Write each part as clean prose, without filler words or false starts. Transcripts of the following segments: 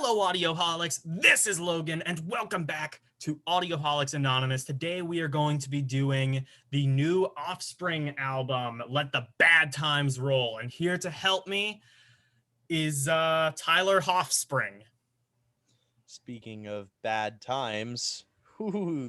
Hello, Audioholics. This is Logan, and welcome back to Audioholics Anonymous. Today, we are going to be doing the new Offspring album, Let the Bad Times Roll. And here to help me is Tyler Offspring. Speaking of bad times,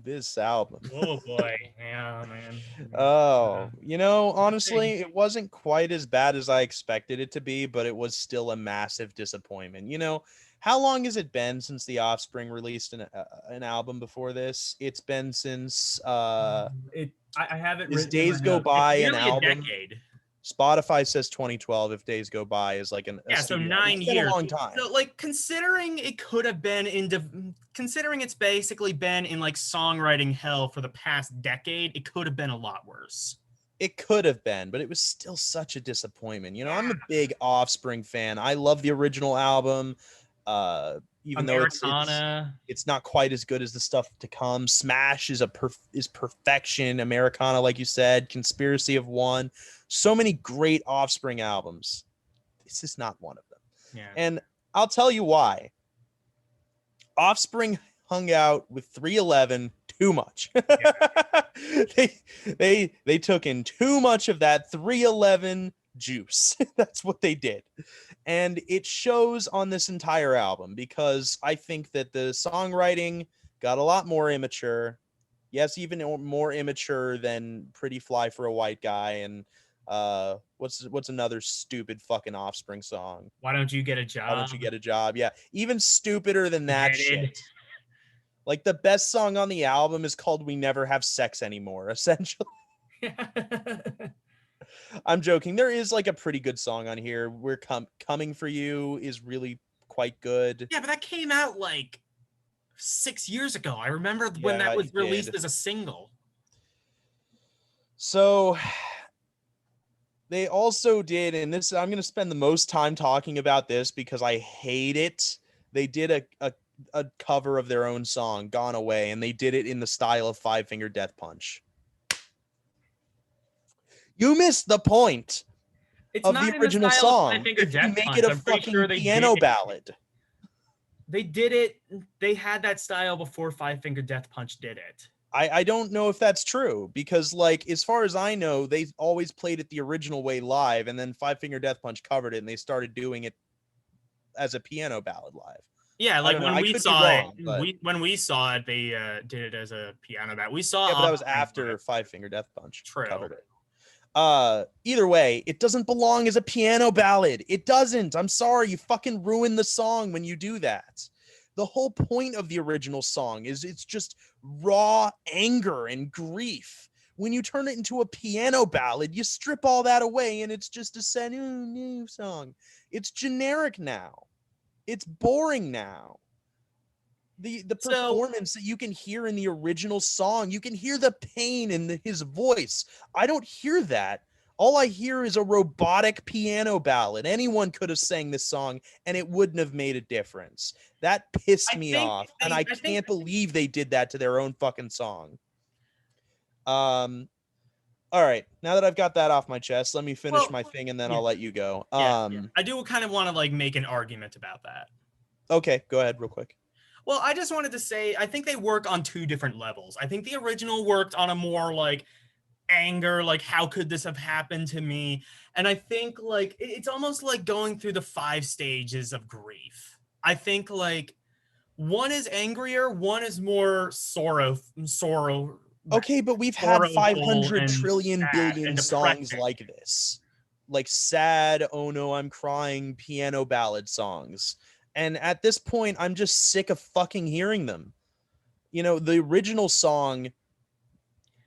this album. Oh, boy. Yeah, man. Honestly, it wasn't quite as bad as I expected it to be, but it was still a massive disappointment. How long has it been since the Offspring released an album before this? It's been since I have it Is written in my Days Go notes. By It's an nearly album? a decade. Spotify says 2012 if Days Go By is like a So studio. 9 It's been years. a long time. So considering it could have been considering it's basically been in like songwriting hell for the past decade, it could have been a lot worse. It could have been, but it was still such a disappointment. I'm a big Offspring fan. I love the original album. Even Americana. though it's not quite as good as the stuff to come. Smash is perfection. Americana, like you said, Conspiracy of One. So many great Offspring albums. This is not one of them. Yeah. And I'll tell you why. Offspring hung out with 311 too much. Yeah. they took in too much of that 311 juice. That's what they did. And it shows on this entire album because I think that the songwriting got a lot more immature. Yes, even more immature than Pretty Fly for a White Guy and what's another stupid fucking Offspring song? Why Don't You Get a Job? Why Don't You Get a Job? Yeah, even stupider than that shit. Like the best song on the album is called We Never Have Sex Anymore, essentially. I'm joking. There is like a pretty good song on here. We're Coming For You is really quite good. Yeah, but that came out like 6 years ago. I remember when that was released as a single. So they also did, and this I'm going to spend the most time talking about this because I hate it. They did a cover of their own song, Gone Away, and they did it in the style of Five Finger Death Punch. You missed the point of the original song if you make it a fucking piano ballad. They did it. They had that style before Five Finger Death Punch did it. I don't know if that's true because, like, as far as I know, they always played it the original way live, and then Five Finger Death Punch covered it, and they started doing it as a piano ballad live. Yeah, like when we saw it, they did it as a piano ballad. We saw, yeah, but that was after Five Finger Death Punch covered it. Either way, it doesn't belong as a piano ballad. It doesn't. I'm sorry, you fucking ruin the song when you do that. The whole point of the original song is it's just raw anger and grief. When you turn it into a piano ballad, you strip all that away and it's just a new song. It's generic now. It's boring now. The performance that you can hear in the original song, you can hear the pain in his voice. I don't hear that. All I hear is a robotic piano ballad. Anyone could have sang this song and it wouldn't have made a difference. That pissed me off. And I can't believe they did that to their own fucking song. All right. Now that I've got that off my chest, let me finish my thing and then I'll let you go. I do kind of want to like make an argument about that. Okay, go ahead real quick. Well, I just wanted to say, I think they work on two different levels. I think the original worked on a more like anger, like how could this have happened to me? And I think like it's almost like going through the 5 stages of grief. I think like one is angrier, one is more sorrow. Okay, but we've had 500 trillion billion songs like this. Like sad, oh no, I'm crying piano ballad songs. And at this point, I'm just sick of fucking hearing them. The original song,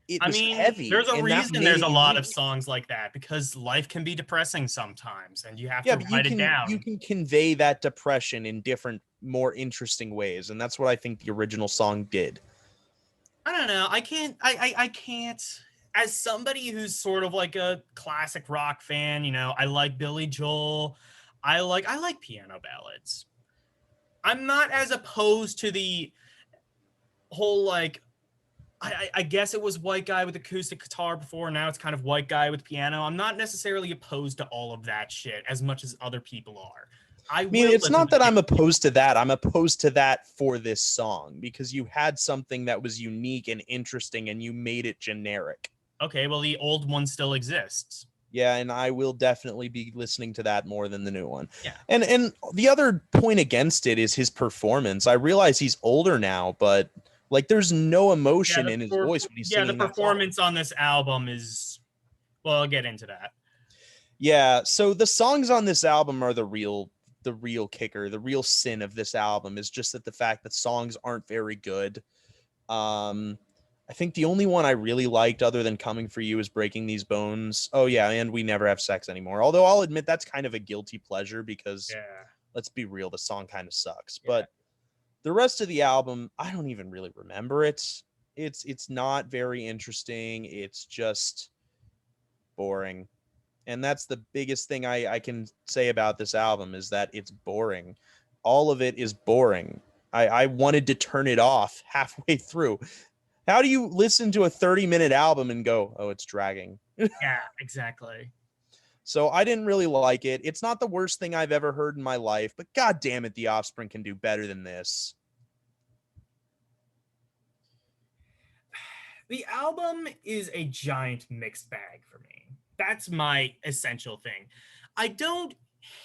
it was heavy. There's a reason there's a lot of songs like that because life can be depressing sometimes and you have to write it down. You can convey that depression in different, more interesting ways. And that's what I think the original song did. I don't know. I can't. As somebody who's sort of like a classic rock fan, I like Billy Joel. I like piano ballads. I'm not as opposed to the whole like I guess it was white guy with acoustic guitar before. Now it's kind of white guy with piano. I'm not necessarily opposed to all of that shit as much as other people are. I I mean, will it's listen not to that it. I'm opposed to that. I'm opposed to that for this song because you had something that was unique and interesting and you made it generic. Okay, well, the old one still exists. Yeah, and I will definitely be listening to that more than the new one. Yeah. And the other point against it is his performance. I realize he's older now, but like there's no Yeah, emotion in his voice when he's the singing that song. performance on this album is, well, I'll get into that. Yeah, so the songs on this album are the real kicker. The real sin of this album is just that the fact that songs aren't very good. Um I think the only one I really liked other than Coming for You is Breaking These Bones. Oh yeah, and We Never Have Sex Anymore. Although I'll admit that's kind of a guilty pleasure because Yeah. let's be real, the song kind of sucks. Yeah. But the rest of the album, I don't even really remember it. It's not very interesting. It's just boring. And that's the biggest thing I can say about this album is that it's boring. All of it is boring. I wanted to turn it off halfway through. How do you listen to a 30-minute album and go, oh, it's dragging? Yeah, exactly. So I didn't really like it. It's not the worst thing I've ever heard in my life, but god damn it, the Offspring can do better than this. The album is a giant mixed bag for me. That's my essential thing. I don't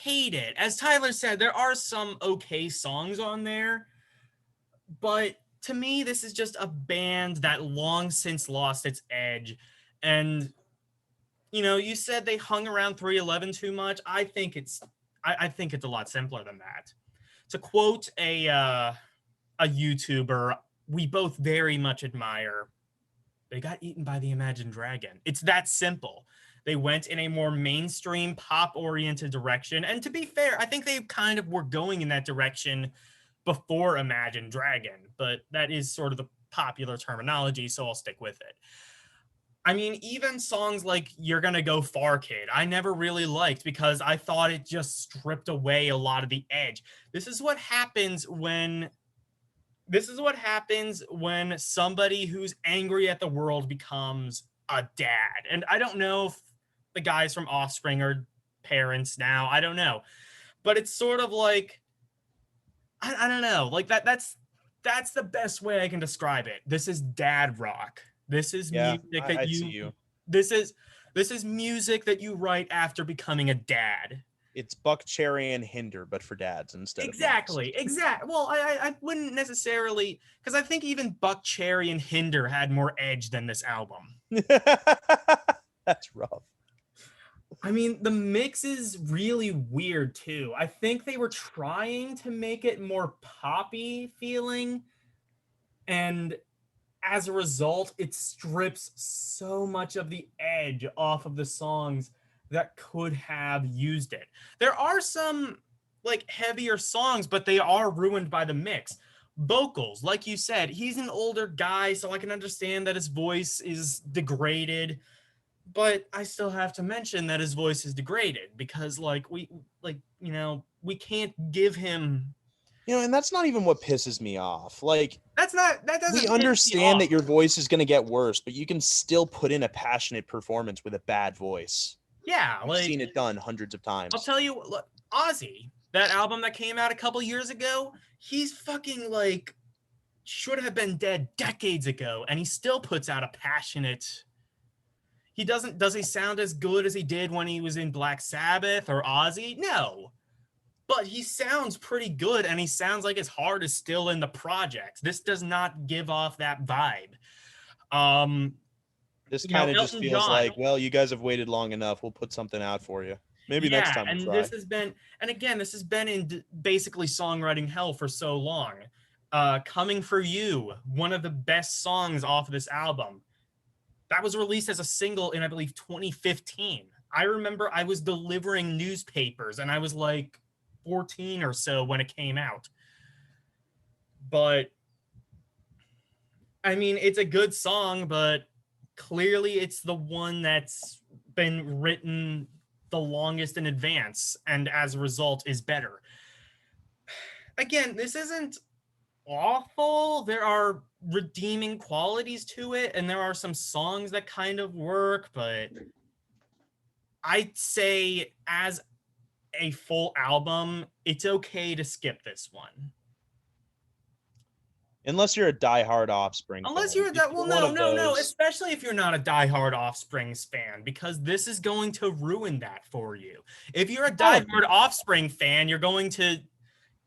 hate it. As Tyler said, there are some okay songs on there, but to me, this is just a band that long since lost its edge. And you said they hung around 311 too much. I think it's a lot simpler than that. To quote a YouTuber we both very much admire, they got eaten by the Imagine Dragon. It's that simple. They went in a more mainstream pop oriented direction. And to be fair, I think they kind of were going in that direction before Imagine Dragon, but that is sort of the popular terminology, so I'll stick with it. I mean, even songs like You're Gonna Go Far Kid, I never really liked because I thought it just stripped away a lot of the edge. This is what happens when somebody who's angry at the world becomes a dad. And I don't know if the guys from Offspring are parents now. I don't know. But it's sort of like I don't know. Like that's the best way I can describe it. This is dad rock. This is Yeah, music I see you you. this is this is music that you write after becoming a dad. It's Buck Cherry and Hinder, but for dads instead of moms. Exactly. Well, I wouldn't necessarily, because I think even Buck Cherry and Hinder had more edge than this album. That's rough. I mean, the mix is really weird too. I think they were trying to make it more poppy feeling, and as a result, it strips so much of the edge off of the songs that could have used it. There are some like heavier songs, but they are ruined by the mix. Vocals, like you said, he's an older guy, so I can understand that his voice is degraded, but I still have to mention that his voice is degraded because we can't give him. And that's not even what pisses me off. Like, That we doesn't piss me understand off. that your voice is going to get worse, but you can still put in a passionate performance with a bad voice. Yeah, We've like seen it done hundreds of I'll times. tell you, look, Ozzy, that album that came out a couple years ago, he's fucking like should have been dead decades ago, and he still puts out a passionate. He doesn't. Does he sound as good as he did when he was in Black Sabbath or Ozzy? No, but he sounds pretty good, and he sounds like his heart is still in the project. This does not give off that vibe. Um, This kind of just Elton feels John. like, well, you guys have waited long enough. We'll put something out for you. Maybe next Yeah, time we'll and try. this has been in basically songwriting hell for so long. Coming for You, one of the best songs off of this album. That was released as a single in, I believe, 2015. I remember I was delivering newspapers and I was like 14 or so when it came out. But I mean, it's a good song, but clearly it's the one that's been written the longest in advance and as a result is better. Again, this isn't awful. There are redeeming qualities to it, and there are some songs that kind of work, but I'd say as a full album, it's okay to skip this one. Unless you're a diehard Offspring Unless fan. you're If that, you're well, one no, of no, no, those, especially if you're not a diehard Offsprings fan, because this is going to ruin that for you. If you're a I don't think diehard Offspring fan, you're going to,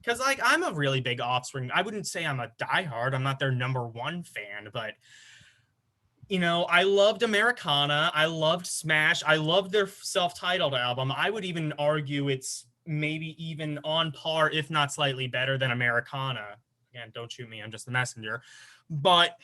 because like I'm a really big Offspring. I wouldn't say I'm a diehard. I'm not their number one fan, but you know, I loved Americana. I loved Smash. I loved their self-titled album. I would even argue it's maybe even on par, if not slightly better than Americana. Again, don't shoot me. I'm just the messenger. But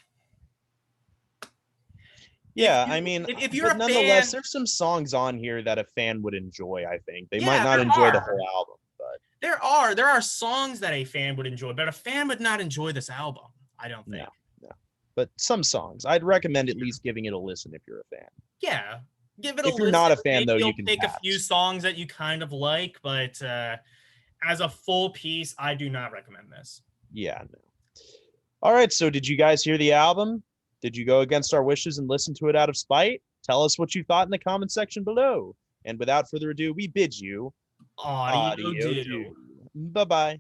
yeah, I mean, if you're but a nonetheless, fan, there's some songs on here that a fan would enjoy, I think. They might yeah, not there enjoy the are. whole album, but There are songs that a fan would enjoy, but a fan would not enjoy this album, I don't no, think. no. But some songs, I'd recommend at least giving it a listen if you're a fan. Yeah. Give it a If you're listen. not a fan, Maybe though, you you'll can pick a few pass. songs that you kind of like, but as a full piece, I do not recommend this. Yeah, no. All right, so did you guys hear the album? Did you go against our wishes and listen to it out of spite? Tell us what you thought in the comment section below. And without further ado, we bid you Audio audio do. do. Bye-bye.